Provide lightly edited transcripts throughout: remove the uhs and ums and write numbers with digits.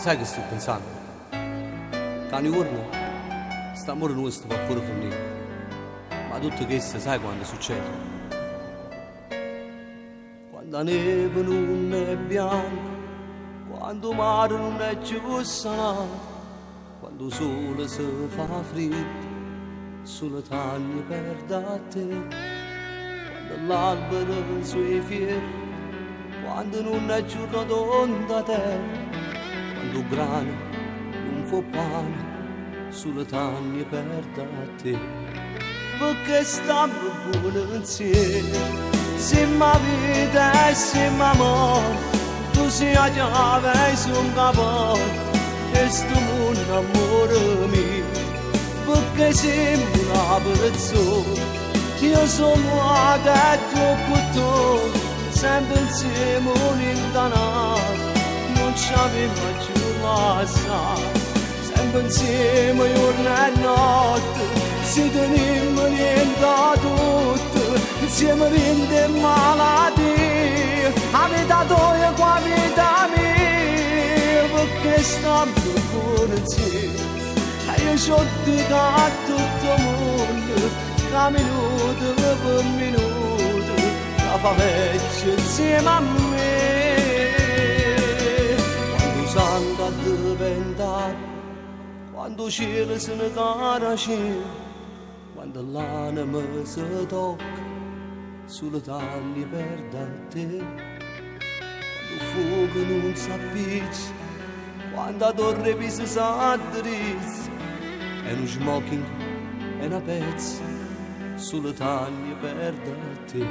Sai che sto pensando? Che ogni giorno st'amore nostro va pure finire. Ma tutto questo sai quando succede? Quando la neve non è bianca, quando il mare non è più salato, quando il sole si fa freddo sulle taglie perde a te, quando l'albero sui fiori, quando non è più rotonda terra, quando il grano non fa pane sulle taglie perde a te. Perché stiamo buoni insieme, siamo vita e siamo morte, tu sei la chiave e sono capace, e sto mondo amore mio, perché siamo una persona, io sono la e tu con te, sempre insieme un'indanata, non ci abbiamo più passato, sempre insieme giorno e notte, si teniamo niente a tutto, insieme rinde malattie, a vita tua e qua vita mia, perché stiamo ancora insieme, e io c'ho detto a tutto il mondo, che minuto per minuto, la fa vecchia insieme a me, quando sangue addiventare, quando cielo se ne cara cielo, quando l'anima si tocca sulle taglie perde a te, quando il fuoco non si appiccia, quando la torre pisa si addrizza, e un smoking e una pezza sulle taglie perde a te.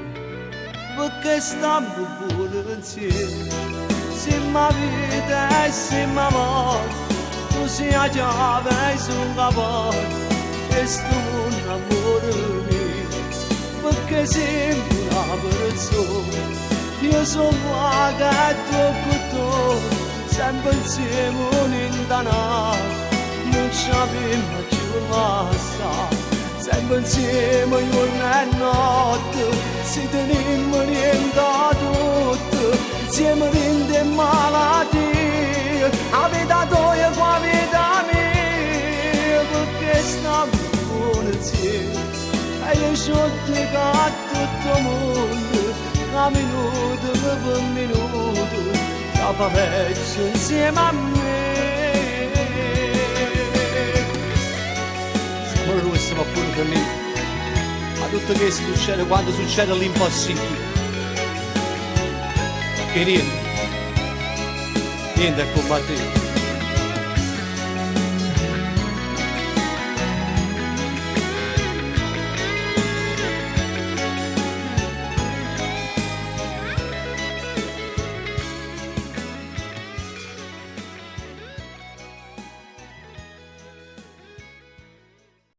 Perché stiamo buoni insieme, siamo vita e siamo morte, tu sei la chiave e sono capace, e sto mondo amore mio, perché siamo una persona, io sono vaga e tu con te, sempre insieme un'indanata, non ci abbiamo più passato, sempre insieme giorno e notte, si teniamo niente a tutto, insieme rinde e malattie, a vita tua e qua vita mia, perché stiamo buoni insieme, e io c'ho detto a tutto il mondo, a minuto per minuto, la fa vecchia insieme a me. Amore nostro va pure per me, ma tutto questo succede quando succede l'impossibile, perché niente è combattuto.